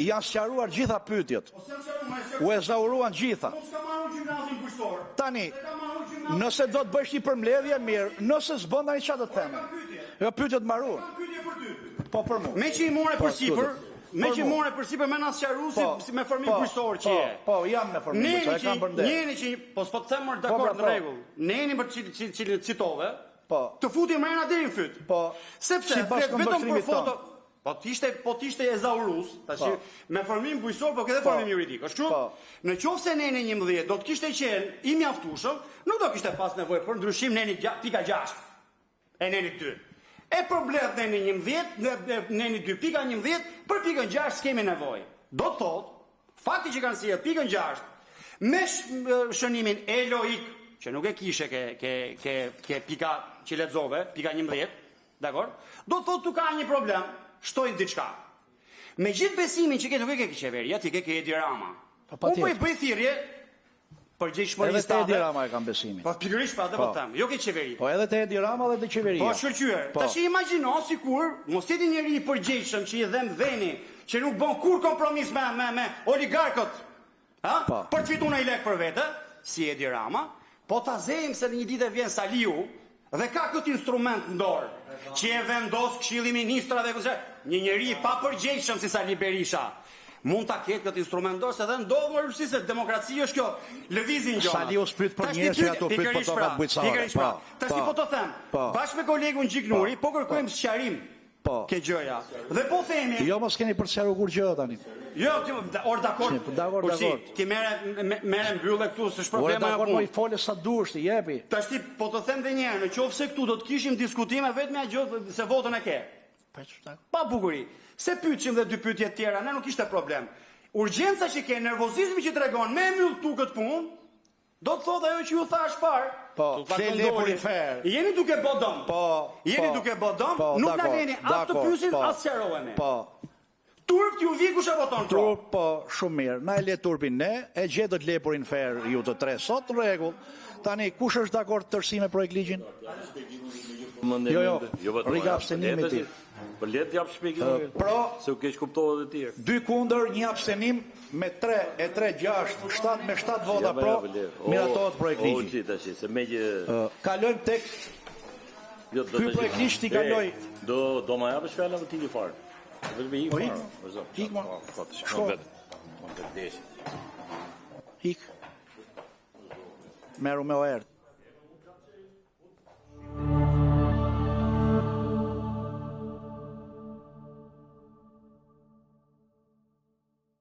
janë sqaruar gjitha pyetjet. U ezauruan gjitha. Tani, nëse do të bësh një përmbledhje mirë, nëse s'bën tani çfarë do të them? Jo pyetjet mbaruan. Po për mua. Me që i more për sipër, me na sqaru si me formin bujqësor që je. Po, jam me formin bujqësor, e kam përndet. Njeni që, po s'po të them dakord në rregull. Njeni për cilin citove, të futi mrena deri në fyt. Po. Sepse vetëm për foto. Po t'ishte ezaurus, tash me formin bujqësor, po këtë formin juridik. Është kështu? Në qoftë se neni 11 do të kishte qenë i mjaftueshëm, nuk do kishte pas nevojë për ndryshim neni pika 6. E neni 2. E përbledh neni 11, neni 2.11, për pikën 6 s'kemi nevojë. Do të thotë, fakti që kanë sjellë pikën 6 me shënimin eloik, që nuk e kishe ke pika që lexove, pika 11, dakor? Do të thotë tu ka një problem, shtojnë diçka. Me gjithë besimin që ke nuk e ke qeveria, ti ke Edi Rama. Unë po i bëj thirrje përgjegjësinë edhe te Edi Rama e kam besimin. Po pikërisht pa atë po them, jo ke qeveri. Po edhe te Edi Rama dhe te qeveria. Po shkëlqyer. Tash imagjino sikur mos jeti njëri i përgjegjshëm që i dhem veni, që nuk bën kur kompromis me oligarkët. Ha? Për të fituar një lek për vete, si Edi Rama, po ta zejmë se një ditë vjen Saliu dhe ka këtë instrument në dorë, që e vendos Këshilli i Ministrave, një njeri i papërgjegjshëm si Sali Berisha. Mund ta ketë këtë instrument dorë, se dhe ndodhë më rësi se demokracia është kjo, lëvizin gjona. Saliu s'pyet për njerëz që ato pyet për tokat bujqësore. Tash po të them, bashkë me kolegun Gjiknuri, po kërkojmë sqarim ke gjëja. Dhe po themi... Jo, mos keni për të sqaruar kur gjë tani. Jo, or dakord. Dakord. Ti merre mbyllë këtu, s'është problema apo. Po i fole sa dush ti, jepi. Tash ti po të them edhe një herë, nëse këtu do të kishim diskutime vetëm ajo se votën e ke. Pa bukuri. Se pyetshim dhe dy pyetje tjera, ne nuk ishte problem. Urgjenca që ke, nervozizmi që tregon me mbyll tu këtë punë, do të thotë ajo që ju thash parë. Po, fle për i fer. Jeni duke bodom. Po. Jeni duke bodom, nuk na leni as të pyesim as sqarohemi. Po. Turp ju vi kush e voton pro? Turp, po, shumë mirë. Na e le turpin ne, e gjetët lepurin fer ju të tre sot, në rregull. Tani kush është dakord të tërësi me projekt ligjin? Jo, riga abstenimit ti. Për letë jap shpjegimin. Se u keq kuptohet edhe tjerë. 2 kundër, 1 abstenim me 3, e 3, 6, 7 me 7 vota pro, miratohet projekt ligji. Kalojmë tek ky projekt ligj ti kaloj. Do ma japësh fjalën apo ti i fare? Vetëm i fare. Ik ma. Ik. Meru me o erdh.